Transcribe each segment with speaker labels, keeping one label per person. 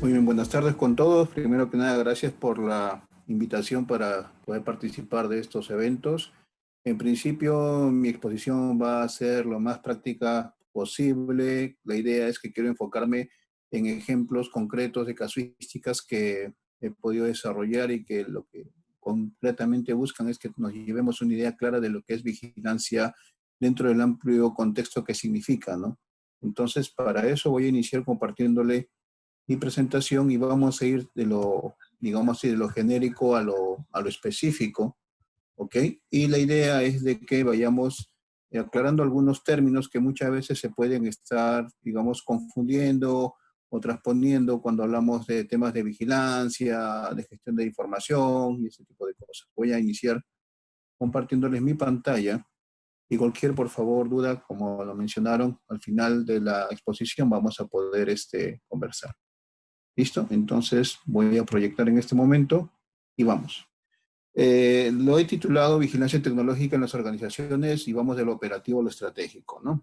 Speaker 1: Muy bien, buenas tardes con todos. Primero que nada, gracias por la invitación para poder participar de estos eventos. En principio, mi exposición va a ser lo más práctica posible. La idea es que quiero enfocarme en ejemplos concretos de casuísticas que he podido desarrollar y que lo que concretamente buscan es que nos llevemos una idea clara de lo que es vigilancia dentro del amplio contexto que significa, ¿no? Entonces, para eso voy a iniciar compartiéndole mi presentación y vamos a ir de lo, digamos así, de lo genérico a lo específico, ¿ok? Y la idea es de que vayamos aclarando algunos términos que muchas veces se pueden estar, digamos, confundiendo o transponiendo cuando hablamos de temas de vigilancia, de gestión de información y ese tipo de cosas. Voy a iniciar compartiéndoles mi pantalla y cualquier, por favor, duda, como lo mencionaron, al final de la exposición vamos a poder conversar. ¿Listo? Entonces voy a proyectar en este momento y vamos. Lo he titulado Vigilancia Tecnológica en las Organizaciones y vamos de lo operativo a lo estratégico, ¿no?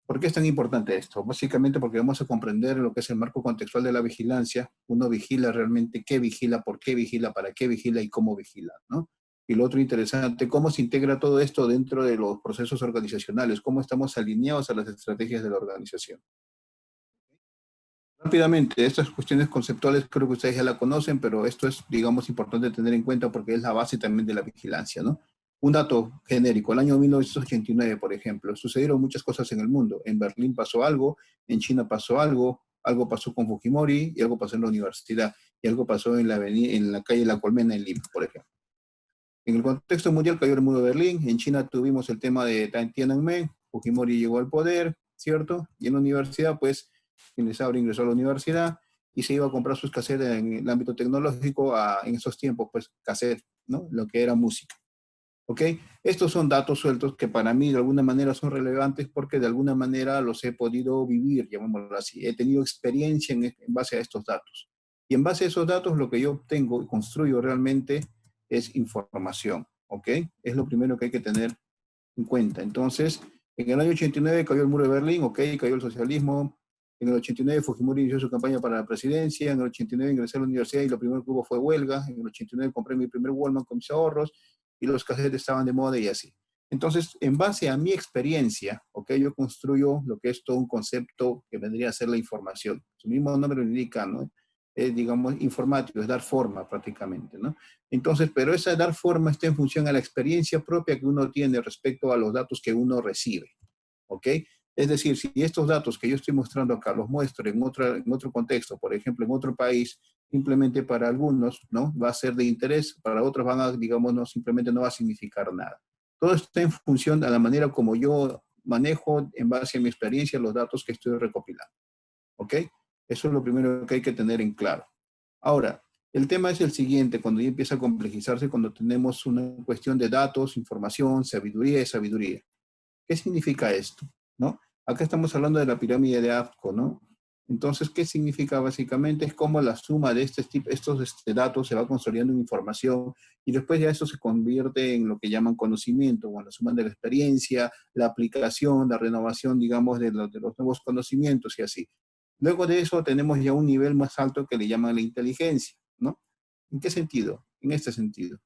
Speaker 1: ¿Por qué es tan importante esto? Básicamente porque vamos a comprender lo que es el marco contextual de la vigilancia. Uno vigila realmente qué vigila, por qué vigila, para qué vigila y cómo vigila, ¿no? Y lo otro interesante, cómo se integra todo esto dentro de los procesos organizacionales, cómo estamos alineados a las estrategias de la organización. Rápidamente, estas cuestiones conceptuales creo que ustedes ya la conocen, pero esto es, digamos, importante tener en cuenta porque es la base también de la vigilancia, ¿no? Un dato genérico, el año 1989, por ejemplo, sucedieron muchas cosas en el mundo. En Berlín pasó algo, en China pasó algo, algo pasó con Fujimori y algo pasó en la universidad y algo pasó en en la calle La Colmena en Lima, por ejemplo. En el contexto mundial cayó el muro de Berlín, en China tuvimos el tema de Tiananmen, Fujimori llegó al poder, ¿cierto? Y en la universidad, pues, Ingresaba, ingresó a la universidad y se iba a comprar sus cassettes en el ámbito tecnológico en esos tiempos, pues, cassette, ¿no? Lo que era música, ¿ok? Estos son datos sueltos que para mí de alguna manera son relevantes porque de alguna manera los he podido vivir, llamémoslo así. He tenido experiencia en base a estos datos. Y en base a esos datos lo que yo obtengo y construyo realmente es información, ¿ok? Es lo primero que hay que tener en cuenta. Entonces, en el año 89 cayó el muro de Berlín, ok, cayó el socialismo. En el 89 Fujimori inició su campaña para la presidencia. En el 89 ingresé a la universidad y lo primero que hubo fue huelga. En el 89 compré mi primer Walkman con mis ahorros y los cassettes estaban de moda y así. Entonces, en base a mi experiencia, ok, yo construyo lo que es todo un concepto que vendría a ser la información. Su mismo nombre lo indica, ¿no? Es, digamos, informático, es dar forma prácticamente, ¿no? Entonces, pero esa dar forma está en función a la experiencia propia que uno tiene respecto a los datos que uno recibe, ¿ok? Es decir, si estos datos que yo estoy mostrando acá los muestro en otro contexto, por ejemplo, en otro país, simplemente para algunos, ¿no? Va a ser de interés, para otros van a, digamos, no, simplemente no va a significar nada. Todo está en función de la manera como yo manejo en base a mi experiencia los datos que estoy recopilando, ¿ok? Eso es lo primero que hay que tener en claro. Ahora, el tema es el siguiente, cuando ya empieza a complejizarse, cuando tenemos una cuestión de datos, información, sabiduría y sabiduría. ¿Qué significa esto? ¿No? Acá estamos hablando de la pirámide de AFCO, ¿no? Entonces, ¿qué significa básicamente? Es como la suma de estos datos se va consolidando en información y después ya eso se convierte en lo que llaman conocimiento, o en la suma de la experiencia, la aplicación, la renovación, digamos, de los nuevos conocimientos y así. Luego de eso tenemos ya un nivel más alto que le llaman la inteligencia, ¿no? ¿En qué sentido? En este sentido.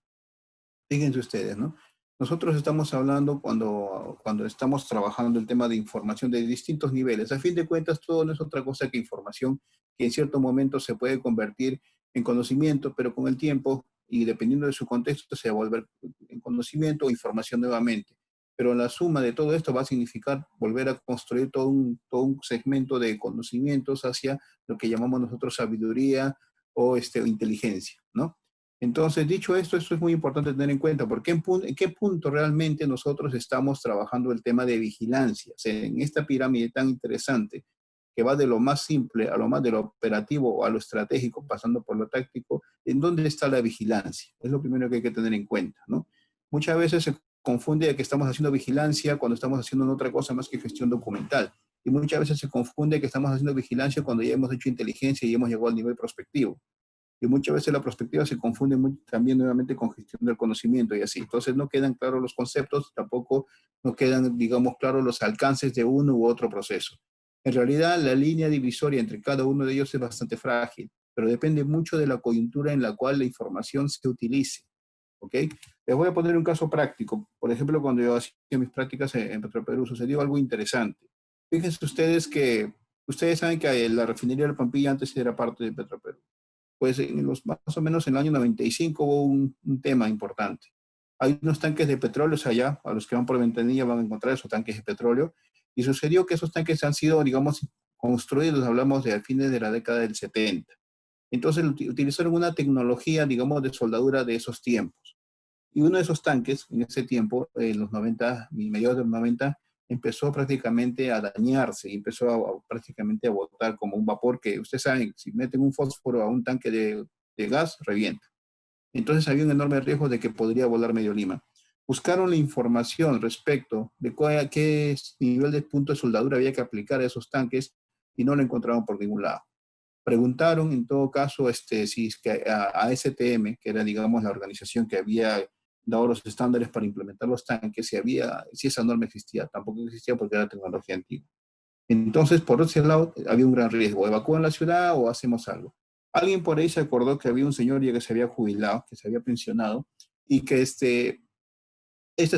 Speaker 1: Fíjense ustedes, ¿no? Nosotros estamos hablando cuando estamos trabajando el tema de información de distintos niveles. A fin de cuentas, todo no es otra cosa que información que en cierto momento se puede convertir en conocimiento, pero con el tiempo y dependiendo de su contexto se va a volver en conocimiento o información nuevamente. Pero la suma de todo esto va a significar volver a construir todo un segmento de conocimientos hacia lo que llamamos nosotros sabiduría o inteligencia, ¿no? Entonces, dicho esto es muy importante tener en cuenta, porque en qué punto realmente nosotros estamos trabajando el tema de vigilancia. O sea, en esta pirámide tan interesante, que va de lo más simple a lo más de lo operativo a lo estratégico, pasando por lo táctico, ¿en dónde está la vigilancia? Es lo primero que hay que tener en cuenta, ¿no? Muchas veces se confunde que estamos haciendo vigilancia cuando estamos haciendo otra cosa más que gestión documental. Y muchas veces se confunde que estamos haciendo vigilancia cuando ya hemos hecho inteligencia y hemos llegado al nivel prospectivo y muchas veces la perspectiva se confunde también nuevamente con gestión del conocimiento y así. Entonces no quedan claros los conceptos, tampoco no quedan, digamos, claros los alcances de uno u otro proceso. En realidad, la línea divisoria entre cada uno de ellos es bastante frágil, pero depende mucho de la coyuntura en la cual la información se utilice. ¿Ok? Les voy a poner un caso práctico. Por ejemplo, cuando yo hacía mis prácticas en Petroperú, sucedió algo interesante. Fíjense ustedes que, ustedes saben que la refinería del Pampilla antes era parte de Petroperú. Pues más o menos en el año 95 hubo un tema importante. Hay unos tanques de petróleo allá, a los que van por ventanilla van a encontrar esos tanques de petróleo, y sucedió que esos tanques han sido, digamos, construidos, hablamos de a fines de la década del 70. Entonces utilizaron una tecnología, digamos, de soldadura de esos tiempos. Y uno de esos tanques, en ese tiempo, en los 90, mediados de los 90, empezó prácticamente a dañarse y empezó prácticamente a botar como un vapor que, ustedes saben, si meten un fósforo a un tanque de gas, revienta. Entonces había un enorme riesgo de que podría volar medio Lima. Buscaron la información respecto de qué nivel de punto de soldadura había que aplicar a esos tanques y no lo encontraron por ningún lado. Preguntaron, en todo caso, si es que a STM, que era, digamos, la organización que había dado los estándares para implementar los tanques, si esa norma existía. Tampoco existía porque era tecnología antigua. Entonces, por ese lado, había un gran riesgo. ¿Evacúan la ciudad o hacemos algo? Alguien por ahí se acordó que había un señor ya que se había jubilado, que se había pensionado, y que este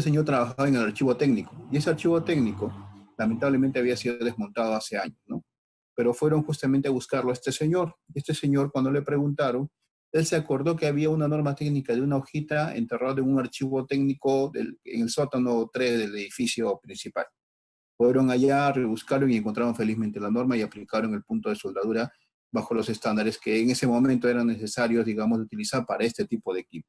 Speaker 1: señor trabajaba en el archivo técnico. Y ese archivo técnico, lamentablemente, había sido desmontado hace años, ¿no? Pero fueron justamente a buscarlo a este señor. Este señor, cuando le preguntaron, él se acordó que había una norma técnica de una hojita enterrada en un archivo técnico en el sótano 3 del edificio principal. Fueron allá, rebuscaron y encontraron felizmente la norma y aplicaron el punto de soldadura bajo los estándares que en ese momento eran necesarios, digamos, de utilizar para este tipo de equipo.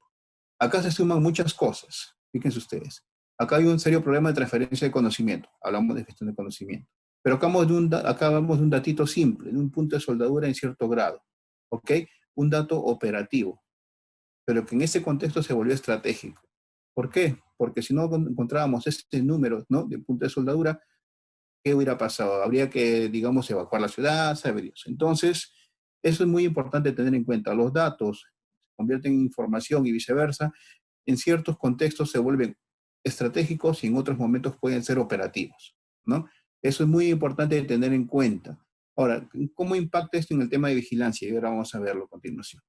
Speaker 1: Acá se suman muchas cosas, fíjense ustedes. Acá hay un serio problema de transferencia de conocimiento, hablamos de gestión de conocimiento. Pero acá vamos de un datito simple, de un punto de soldadura en cierto grado, ¿ok? Un dato operativo, pero que en ese contexto se volvió estratégico. ¿Por qué? Porque si no encontrábamos este número, ¿no?, de punto de soldadura, ¿qué hubiera pasado? Habría que, digamos, evacuar la ciudad, saber Dios. Entonces, eso es muy importante tener en cuenta. Los datos se convierten en información y viceversa. En ciertos contextos se vuelven estratégicos y en otros momentos pueden ser operativos, ¿no? Eso es muy importante tener en cuenta. Ahora, ¿cómo impacta esto en el tema de vigilancia? Y ahora vamos a verlo a continuación.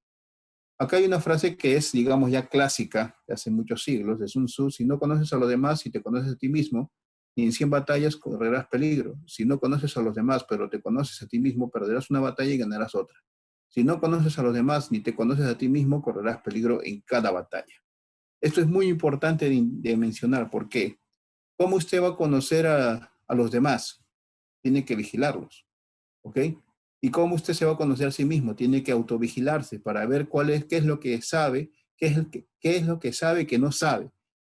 Speaker 1: Acá hay una frase que es, digamos, ya clásica de hace muchos siglos, de Sun Tzu: si no conoces a los demás y te conoces a ti mismo, ni en 100 batallas correrás peligro. Si no conoces a los demás, pero te conoces a ti mismo, perderás una batalla y ganarás otra. Si no conoces a los demás ni te conoces a ti mismo, correrás peligro en cada batalla. Esto es muy importante de mencionar. ¿Por qué? ¿Cómo usted va a conocer a los demás? Tiene que vigilarlos. ¿Ok? ¿Y cómo usted se va a conocer a sí mismo? Tiene que autovigilarse para ver qué es lo que sabe, qué es lo que sabe que no sabe,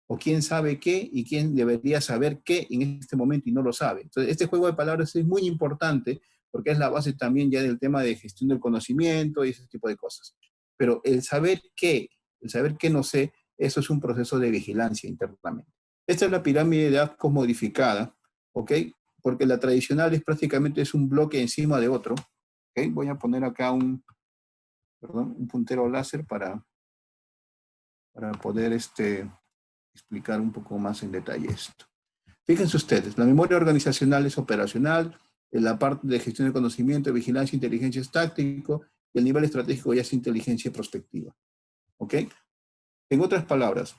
Speaker 1: o quién sabe qué y quién debería saber qué en este momento y no lo sabe. Entonces, este juego de palabras es muy importante porque es la base también ya del tema de gestión del conocimiento y ese tipo de cosas. Pero el saber qué no sé, eso es un proceso de vigilancia internamente. Esta es la pirámide de Atkos modificada, ¿ok? Porque la tradicional es prácticamente es un bloque encima de otro. ¿Okay? Voy a poner acá un puntero láser para poder explicar un poco más en detalle esto. Fíjense ustedes, la memoria organizacional es operacional, en la parte de gestión de conocimiento, vigilancia, inteligencia es táctico, y el nivel estratégico ya es inteligencia prospectiva. ¿Ok? En otras palabras,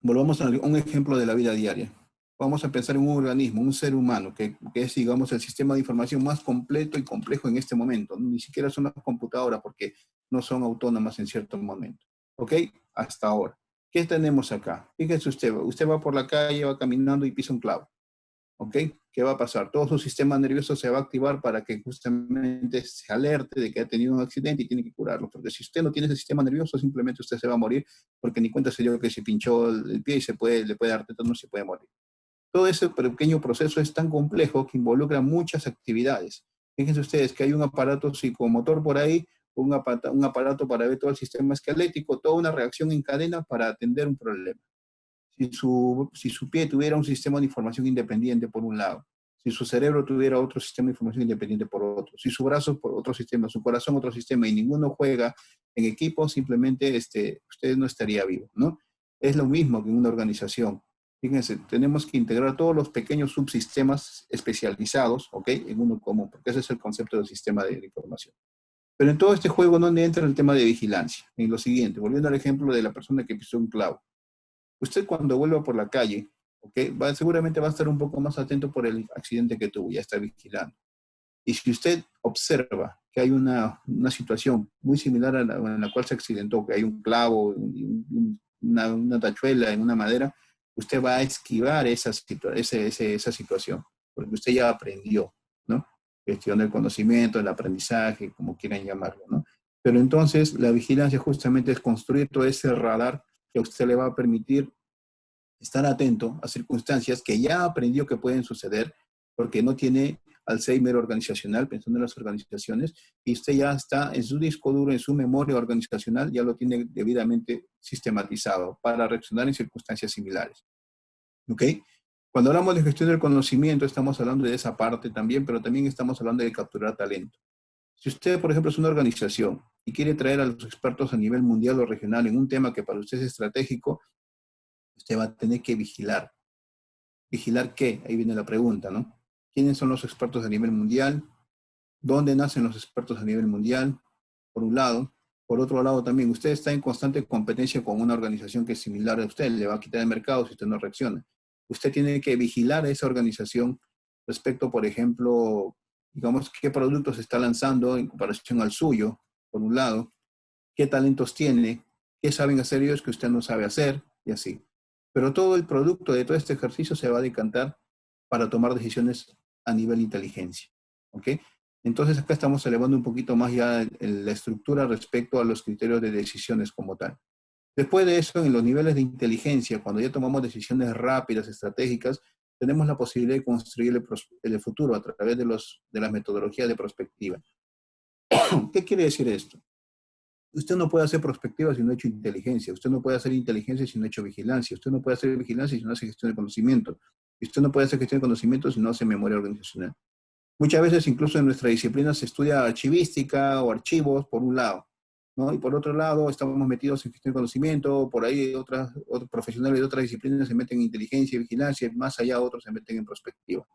Speaker 1: volvamos a un ejemplo de la vida diaria. Vamos a pensar en un organismo, un ser humano, que es, digamos, el sistema de información más completo y complejo en este momento. Ni siquiera son las computadoras porque no son autónomas en cierto momento. ¿Ok? Hasta ahora. ¿Qué tenemos acá? Fíjense usted va por la calle, va caminando y pisa un clavo. ¿Ok? ¿Qué va a pasar? Todo su sistema nervioso se va a activar para que justamente se alerte de que ha tenido un accidente y tiene que curarlo. Porque si usted no tiene ese sistema nervioso, simplemente usted se va a morir porque ni cuenta se dio que se pinchó el pie y le puede dar tétanos y se puede morir. Todo ese pequeño proceso es tan complejo que involucra muchas actividades. Fíjense ustedes que hay un aparato psicomotor por ahí, un aparato para ver todo el sistema esquelético, toda una reacción en cadena para atender un problema. Si su pie tuviera un sistema de información independiente por un lado, si su cerebro tuviera otro sistema de información independiente por otro, si su brazo por otro sistema, su corazón otro sistema y ninguno juega en equipo, simplemente usted no estaría vivo, ¿no? Es lo mismo que en una organización. Fíjense, tenemos que integrar todos los pequeños subsistemas especializados, ¿ok? En uno común, porque ese es el concepto del sistema de información. Pero en todo este juego, ¿dónde entra el tema de vigilancia? En lo siguiente, volviendo al ejemplo de la persona que pisó un clavo. Usted cuando vuelva por la calle, ¿ok? Seguramente va a estar un poco más atento por el accidente que tuvo, ya está vigilando. Y si usted observa que hay una situación muy similar a en la cual se accidentó, que hay un clavo, una tachuela en una madera, usted va a esquivar esa situación, porque usted ya aprendió, ¿no? Gestión del conocimiento, el aprendizaje, como quieran llamarlo, ¿no? Pero entonces la vigilancia justamente es construir todo ese radar que a usted le va a permitir estar atento a circunstancias que ya aprendió que pueden suceder, porque no tiene Alzheimer organizacional, pensando en las organizaciones, y usted ya está en su disco duro, en su memoria organizacional, ya lo tiene debidamente sistematizado para reaccionar en circunstancias similares. ¿Ok? Cuando hablamos de gestión del conocimiento, estamos hablando de esa parte también, pero también estamos hablando de capturar talento. Si usted, por ejemplo, es una organización y quiere traer a los expertos a nivel mundial o regional en un tema que para usted es estratégico, usted va a tener que vigilar. ¿Vigilar qué? Ahí viene la pregunta, ¿no? ¿Quiénes son los expertos a nivel mundial? ¿Dónde nacen los expertos a nivel mundial? Por un lado. Por otro lado también, usted está en constante competencia con una organización que es similar a usted, le va a quitar el mercado si usted no reacciona. Usted tiene que vigilar a esa organización respecto, por ejemplo, digamos, qué productos está lanzando en comparación al suyo, por un lado, qué talentos tiene, qué saben hacer ellos que usted no sabe hacer, y así. Pero todo el producto de todo este ejercicio se va a decantar para tomar decisiones a nivel inteligencia. ¿Ok? Entonces acá estamos elevando un poquito más ya la estructura respecto a los criterios de decisiones como tal. Después de eso, en los niveles de inteligencia, cuando ya tomamos decisiones rápidas, estratégicas, tenemos la posibilidad de construir el futuro a través de las metodologías de prospectiva. ¿Qué quiere decir esto? Usted no puede hacer prospectiva si no ha hecho inteligencia. Usted no puede hacer inteligencia si no ha hecho vigilancia. Usted no puede hacer vigilancia si no hace gestión de conocimiento. Y usted no puede hacer gestión de conocimiento si no hace memoria organizacional. Muchas veces, incluso en nuestra disciplina, se estudia archivística o archivos, por un lado, ¿no? Y por otro lado, estamos metidos en gestión de conocimiento, por ahí otros profesionales de otras disciplinas se meten en inteligencia y vigilancia, más allá otros se meten en prospectiva.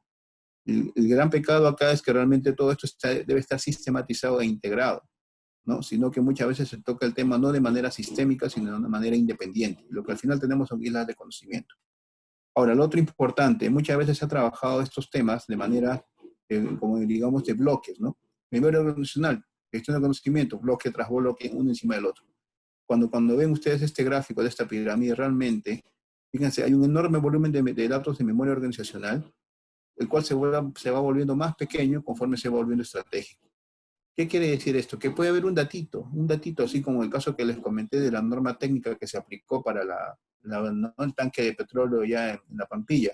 Speaker 1: El gran pecado acá es que realmente todo esto debe estar sistematizado e integrado, ¿no? Sino que muchas veces se toca el tema no de manera sistémica, sino de una manera independiente. Lo que al final tenemos son islas de conocimiento. Ahora, lo otro importante, muchas veces se ha trabajado estos temas de manera, como digamos, de bloques, ¿no? Memoria organizacional, gestión de conocimiento, bloque tras bloque, uno encima del otro. Cuando ven ustedes este gráfico de esta pirámide, realmente, fíjense, hay un enorme volumen de datos de memoria organizacional, el cual se va volviendo más pequeño conforme se va volviendo estratégico. ¿Qué quiere decir esto? Que puede haber un datito así como el caso que les comenté de la norma técnica que se aplicó para ¿no? el tanque de petróleo ya en la Pampilla.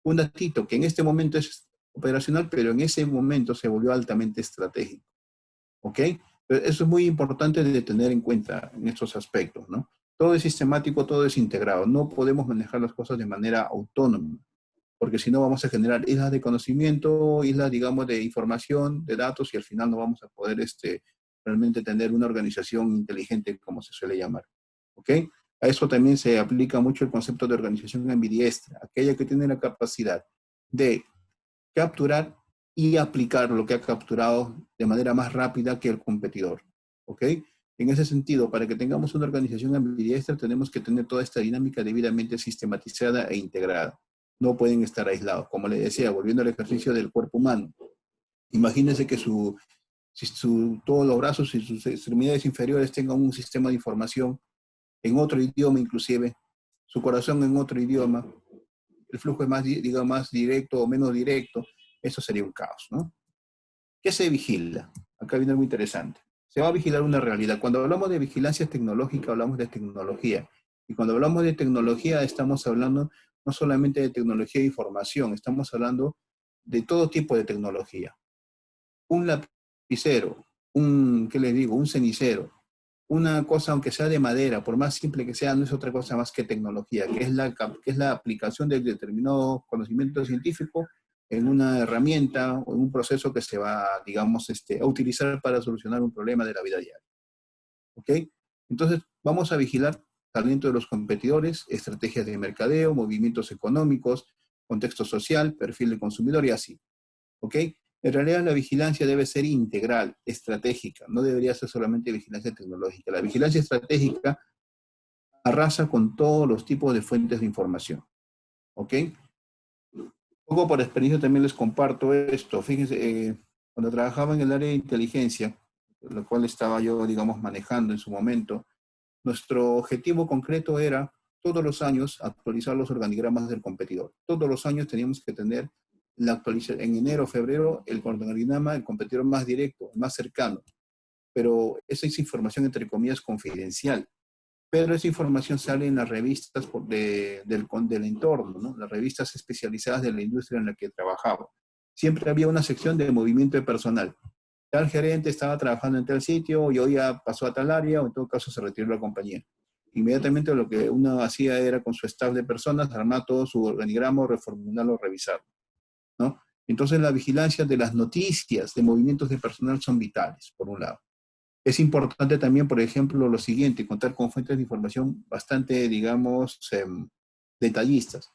Speaker 1: Un datito que en este momento es operacional, pero en ese momento se volvió altamente estratégico. ¿Ok? Pero eso es muy importante de tener en cuenta en estos aspectos, ¿no? Todo es sistemático, todo es integrado. No podemos manejar las cosas de manera autónoma, porque si no vamos a generar islas de conocimiento, islas, digamos, de información, de datos, y al final no vamos a poder realmente tener una organización inteligente, como se suele llamar. ¿Ok? A eso también se aplica mucho el concepto de organización ambidiestra, aquella que tiene la capacidad de capturar y aplicar lo que ha capturado de manera más rápida que el competidor. ¿Ok? En ese sentido, para que tengamos una organización ambidiestra, tenemos que tener toda esta dinámica debidamente sistematizada e integrada. No pueden estar aislados. Como le decía, volviendo al ejercicio del cuerpo humano, imagínense que todos los brazos y sus extremidades inferiores tengan un sistema de información en otro idioma inclusive, su corazón en otro idioma, el flujo es más, digamos, más directo o menos directo, eso sería un caos, ¿no? ¿Qué se vigila? Acá viene algo interesante. Se va a vigilar una realidad. Cuando hablamos de vigilancia tecnológica, hablamos de tecnología. Y cuando hablamos de tecnología, estamos hablando no solamente de tecnología de información, estamos hablando de todo tipo de tecnología. Un lapicero, ¿qué les digo? Un cenicero, una cosa, aunque sea de madera, por más simple que sea, no es otra cosa más que tecnología, que es la aplicación de determinado conocimiento científico en una herramienta o en un proceso que se va, digamos, a utilizar para solucionar un problema de la vida diaria. ¿Ok? Entonces, vamos a vigilar talento de los competidores, estrategias de mercadeo, movimientos económicos, contexto social, perfil del consumidor y así. ¿Ok? En realidad la vigilancia debe ser integral, estratégica, no debería ser solamente vigilancia tecnológica. La vigilancia estratégica arrasa con todos los tipos de fuentes de información. ¿Ok? Un poco por experiencia también les comparto esto. Fíjense, cuando trabajaba en el área de inteligencia, lo cual estaba yo, digamos, manejando en su momento, nuestro objetivo concreto era todos los años actualizar los organigramas del competidor. Todos los años teníamos que tener la actualización en enero o febrero el organigrama del competidor más directo, más cercano. Pero esa es información, entre comillas, confidencial. Pero esa información sale en las revistas del entorno, ¿no? Las revistas especializadas de la industria en la que trabajaba. Siempre había una sección de movimiento de personal. Tal gerente estaba trabajando en tal sitio y hoy ya pasó a tal área o en todo caso se retiró de la compañía. Inmediatamente lo que uno hacía era con su staff de personas armar todo su organigrama, reformularlo, revisarlo, ¿no? Entonces la vigilancia de las noticias de movimientos de personal son vitales, por un lado. Es importante también, por ejemplo, lo siguiente, contar con fuentes de información bastante, digamos, detallistas.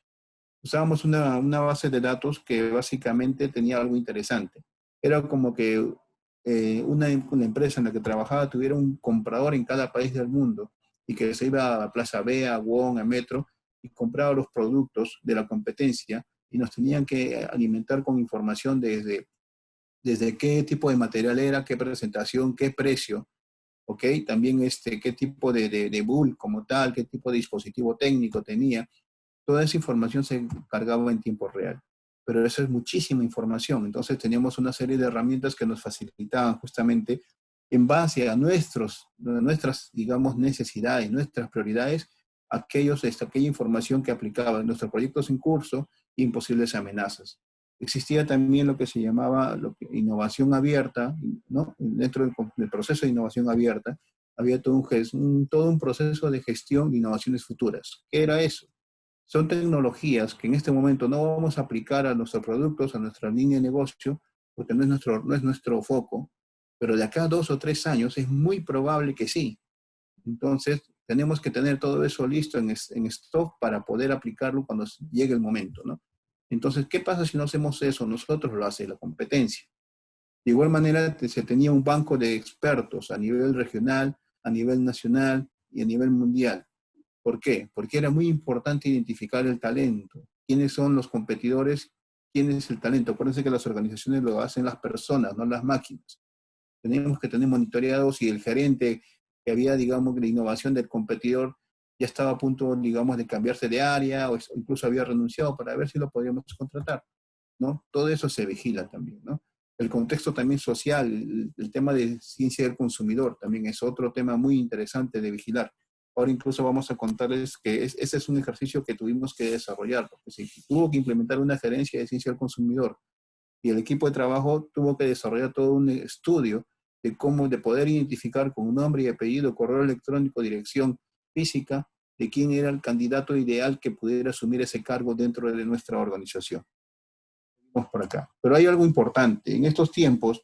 Speaker 1: Usábamos una base de datos que básicamente tenía algo interesante. Era como que una empresa en la que trabajaba tuviera un comprador en cada país del mundo y que se iba a Plaza B, a Wong, a Metro y compraba los productos de la competencia y nos tenían que alimentar con información desde qué tipo de material era, qué presentación, qué precio, ¿ok? También qué tipo de bull como tal, qué tipo de dispositivo técnico tenía. Toda esa información se cargaba en tiempo real. Pero eso es muchísima información. Entonces teníamos una serie de herramientas que nos facilitaban justamente en base a nuestras, digamos, necesidades, nuestras prioridades, aquella información que aplicaba en nuestros proyectos en curso y en posibles amenazas. Existía también lo que se llamaba innovación abierta, ¿no? Dentro del proceso de innovación abierta había todo un proceso de gestión de innovaciones futuras. ¿Qué era eso? Son tecnologías que en este momento no vamos a aplicar a nuestros productos, a nuestra línea de negocio, porque no es nuestro foco, pero de acá a 2 o 3 años es muy probable que sí. Entonces, tenemos que tener todo eso listo en stock para poder aplicarlo cuando llegue el momento, ¿no? Entonces, ¿qué pasa si no hacemos eso? Nosotros lo hace la competencia. De igual manera, se tenía un banco de expertos a nivel regional, a nivel nacional y a nivel mundial. ¿Por qué? Porque era muy importante identificar el talento. ¿Quiénes son los competidores? ¿Quién es el talento? Acuérdense que las organizaciones lo hacen las personas, no las máquinas. Tenemos que tener monitoreados y el gerente que había, digamos, de innovación del competidor ya estaba a punto, digamos, de cambiarse de área o incluso había renunciado para ver si lo podíamos contratar, ¿no? Todo eso se vigila también, ¿no? El contexto también social, el tema de ciencia del consumidor también es otro tema muy interesante de vigilar. Ahora incluso vamos a contarles que ese es un ejercicio que tuvimos que desarrollar, porque se tuvo que implementar una gerencia de ciencia del consumidor y el equipo de trabajo tuvo que desarrollar todo un estudio de poder identificar con nombre y apellido, correo electrónico, dirección física, de quién era el candidato ideal que pudiera asumir ese cargo dentro de nuestra organización. Vamos por acá. Pero hay algo importante. En estos tiempos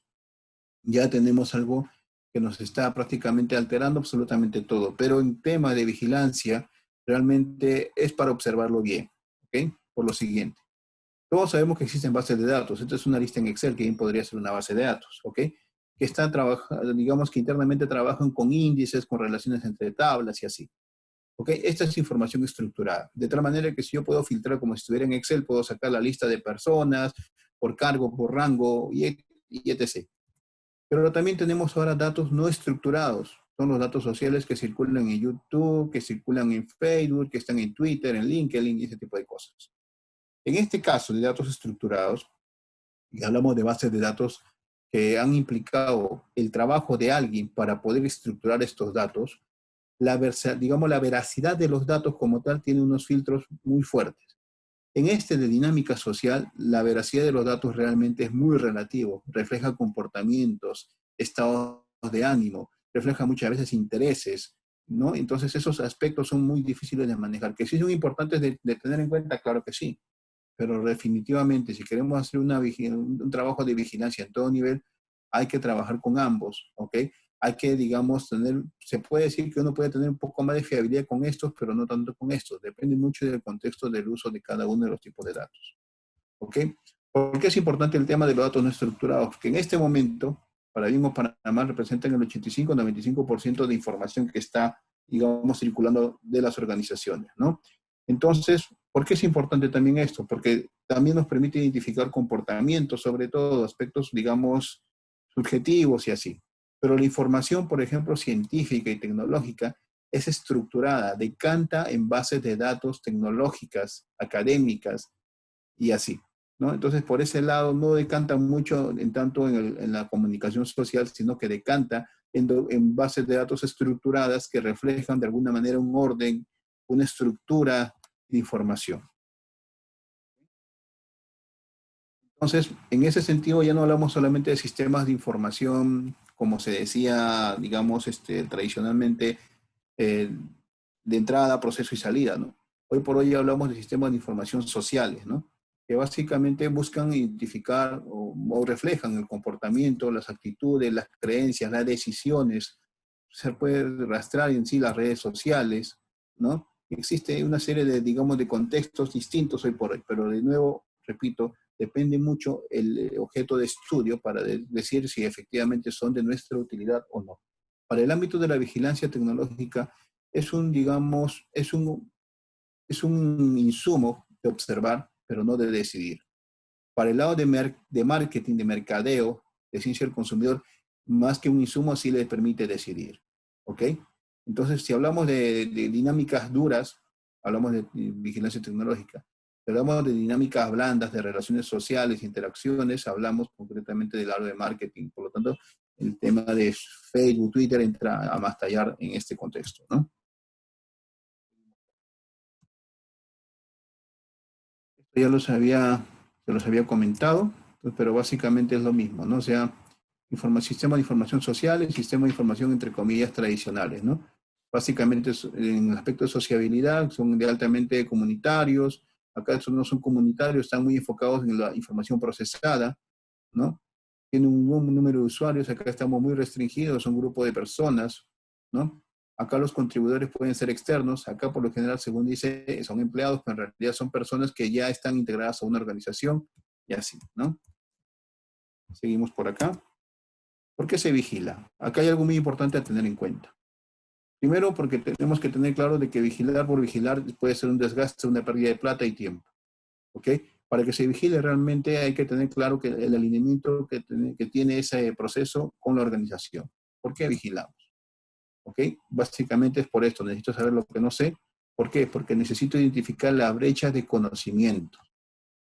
Speaker 1: ya tenemos algo que nos está prácticamente alterando absolutamente todo. Pero en tema de vigilancia, realmente es para observarlo bien. ¿Ok? Por lo siguiente. Todos sabemos que existen bases de datos. Esta es una lista en Excel que bien podría ser una base de datos. ¿Ok? Que están trabajando, digamos que internamente trabajan con índices, con relaciones entre tablas y así. ¿Ok? Esta es información estructurada. De tal manera que si yo puedo filtrar como si estuviera en Excel, puedo sacar la lista de personas, por cargo, por rango y etc. Pero también tenemos ahora datos no estructurados. Son los datos sociales que circulan en YouTube, que circulan en Facebook, que están en Twitter, en LinkedIn y ese tipo de cosas. En este caso de datos estructurados, y hablamos de bases de datos que han implicado el trabajo de alguien para poder estructurar estos datos, digamos, la veracidad de los datos como tal tiene unos filtros muy fuertes. En este de dinámica social, la veracidad de los datos realmente es muy relativo, refleja comportamientos, estados de ánimo, refleja muchas veces intereses, ¿no? Entonces esos aspectos son muy difíciles de manejar. ¿Que sí son importantes de tener en cuenta? Claro que sí, pero definitivamente si queremos hacer un trabajo de vigilancia en todo nivel, hay que trabajar con ambos, ¿ok? hay que, digamos, se puede decir que uno puede tener un poco más de fiabilidad con estos, pero no tanto con estos. Depende mucho del contexto del uso de cada uno de los tipos de datos. ¿Ok? ¿Por qué es importante el tema de los datos no estructurados? Porque en este momento, Paradigma Panamá representan el 85-95% de información que está, digamos, circulando de las organizaciones, ¿no? Entonces, ¿por qué es importante también esto? Porque también nos permite identificar comportamientos, sobre todo aspectos, digamos, subjetivos y así. Pero la información, por ejemplo, científica y tecnológica, es estructurada, decanta en bases de datos tecnológicas, académicas y así, ¿no? Entonces, por ese lado, no decanta mucho en tanto en la comunicación social, sino que decanta en bases de datos estructuradas que reflejan de alguna manera un orden, una estructura de información. Entonces, en ese sentido, ya no hablamos solamente de sistemas de información, como se decía, digamos, tradicionalmente, eh, de entrada, proceso y salida, ¿no? Hoy por hoy hablamos de sistemas de información sociales, ¿no? Que básicamente buscan identificar o reflejan el comportamiento, las actitudes, las creencias, las decisiones. Se puede rastrear en sí las redes sociales, ¿no? Existe una serie de, digamos, de contextos distintos hoy por hoy, pero de nuevo, repito, depende mucho el objeto de estudio para decir si efectivamente son de nuestra utilidad o no. Para el ámbito de la vigilancia tecnológica, es un, digamos, es un insumo de observar, pero no de decidir. Para el lado de marketing, de mercadeo, de ciencia del consumidor, más que un insumo, sí le permite decidir. ¿Ok? Entonces, si hablamos de dinámicas duras, hablamos de vigilancia tecnológica. Si hablamos de dinámicas blandas, de relaciones sociales, interacciones, hablamos concretamente del lado de marketing. Por lo tanto, el tema de Facebook, Twitter entra a más tallar en este contexto, ¿no? Esto ya se los había comentado, pero básicamente es lo mismo, ¿no? O sea, sistema de información social y sistema de información, entre comillas, tradicionales, ¿no? Básicamente, en el aspecto de sociabilidad, son de altamente comunitarios. Acá estos no son comunitarios, están muy enfocados en la información procesada, ¿no? Tiene un buen número de usuarios, acá estamos muy restringidos, son un grupo de personas, ¿no? Acá los contribuidores pueden ser externos, acá por lo general, según dice, son empleados, pero en realidad son personas que ya están integradas a una organización y así, ¿no? Seguimos por acá. ¿Por qué se vigila? Acá hay algo muy importante a tener en cuenta. Primero, porque tenemos que tener claro de que vigilar por vigilar puede ser un desgaste, una pérdida de plata y tiempo, ¿ok? Para que se vigile realmente hay que tener claro que el alineamiento que tiene ese proceso con la organización. ¿Por qué vigilamos? ¿Ok? Básicamente es por esto, necesito saber lo que no sé. ¿Por qué? Porque necesito identificar la brecha de conocimiento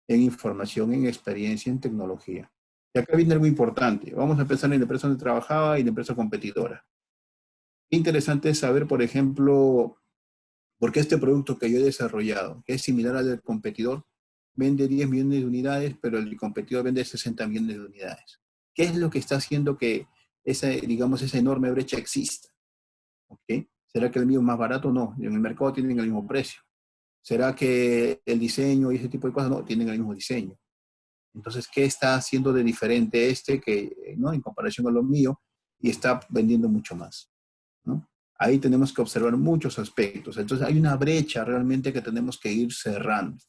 Speaker 1: en información, en experiencia, en tecnología. Y acá viene algo importante. Vamos a empezar en la empresa donde trabajaba y la empresa competidora. Interesante es saber, por ejemplo, por qué este producto que yo he desarrollado, que es similar al del competidor, vende 10 millones de unidades, pero el competidor vende 60 millones de unidades. ¿Qué es lo que está haciendo que esa, digamos, esa enorme brecha exista? ¿Okay? ¿Será que el mío es más barato? No, en el mercado tienen el mismo precio. ¿Será que el diseño y ese tipo de cosas no tienen el mismo diseño? Entonces, ¿qué está haciendo de diferente que, ¿no? En comparación a lo mío y está vendiendo mucho más, ¿no? Ahí tenemos que observar muchos aspectos. Entonces, hay una brecha realmente que tenemos que ir cerrando,